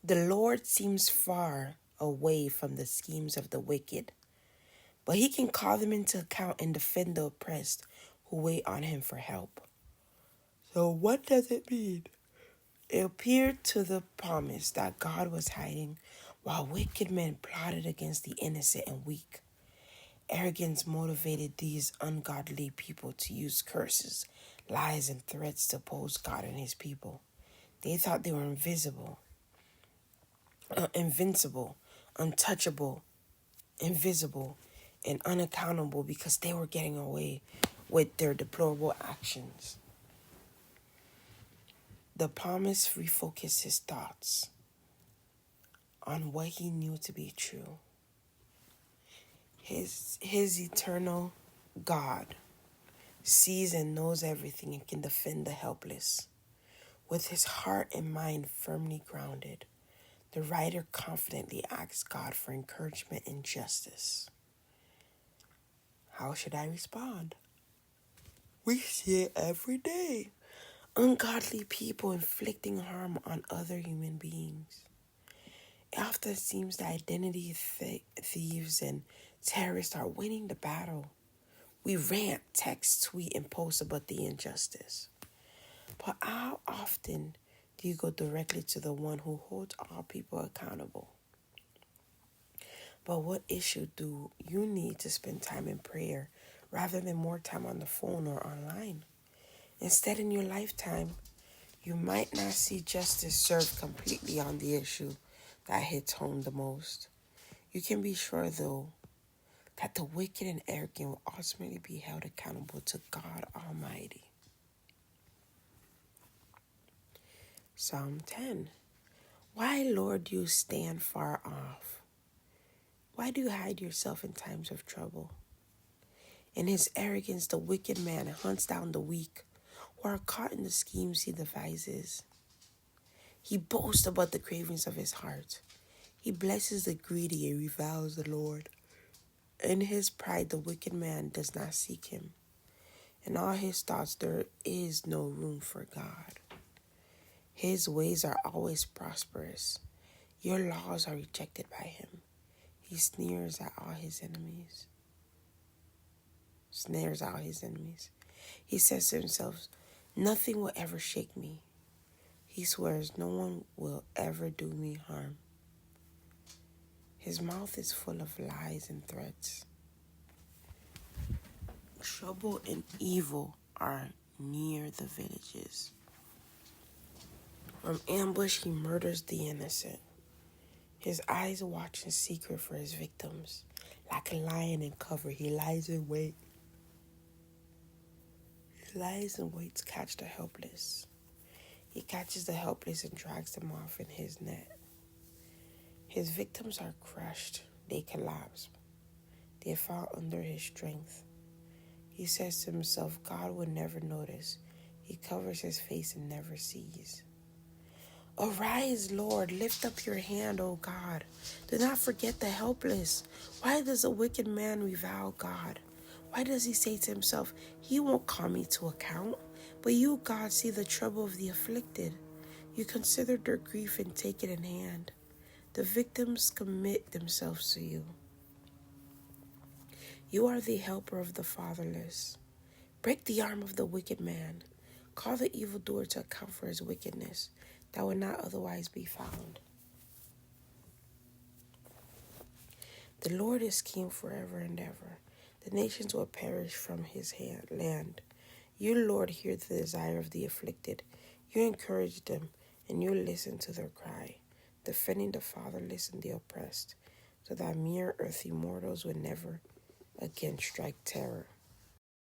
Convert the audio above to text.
The Lord seems far away from the schemes of the wicked, but he can call them into account and defend the oppressed who wait on him for help. So what does it mean? It appeared to the promise that God was hiding while wicked men plotted against the innocent and weak. Arrogance motivated these ungodly people to use curses, lies, and threats to oppose God and his people. They thought they were invincible, untouchable, invisible, and unaccountable because they were getting away with their deplorable actions. The promise refocused his thoughts on what he knew to be true. His eternal God sees and knows everything and can defend the helpless. With his heart and mind firmly grounded, the writer confidently asks God for encouragement and justice. How should I respond? We see it every day. Ungodly people inflicting harm on other human beings. It often seems that identity thieves and terrorists are winning the battle. We rant, text, tweet, and post about the injustice. But how often do you go directly to the one who holds all people accountable? But what issue do you need to spend time in prayer rather than more time on the phone or online? Instead, in your lifetime, you might not see justice served completely on the issue that hits home the most. You can be sure, though, that the wicked and arrogant will ultimately be held accountable to God Almighty. Psalm 10. Why, Lord, do you stand far off? Why do you hide yourself in times of trouble? In his arrogance, the wicked man hunts down the weak who are caught in the schemes he devises. He boasts about the cravings of his heart. He blesses the greedy and reviles the Lord. In his pride, the wicked man does not seek him. In all his thoughts, there is no room for God. His ways are always prosperous. Your laws are rejected by him. He snares out all his enemies. He says to himself, nothing will ever shake me. He swears no one will ever do me harm. His mouth is full of lies and threats. Trouble and evil are near the villages. From ambush, he murders the innocent. His eyes watch in secret for his victims. Like a lion in cover, he lies in wait. He lies in wait to catch the helpless. He catches the helpless and drags them off in his net. His victims are crushed. They collapse. They fall under his strength. He says to himself, God will never notice. He covers his face and never sees. Arise, Lord, lift up your hand, O God. Do not forget the helpless. Why does a wicked man revile God? Why does he say to himself, he won't call me to account? But you, God, see the trouble of the afflicted. You consider their grief and take it in hand. The victims commit themselves to you. You are the helper of the fatherless. Break the arm of the wicked man. Call the evildoer to account for his wickedness that would not otherwise be found. The Lord is king forever and ever. The nations will perish from his land. You, Lord, hear the desire of the afflicted. You encourage them, and you listen to their cry, defending the fatherless and the oppressed, so that mere earthly mortals would never again strike terror.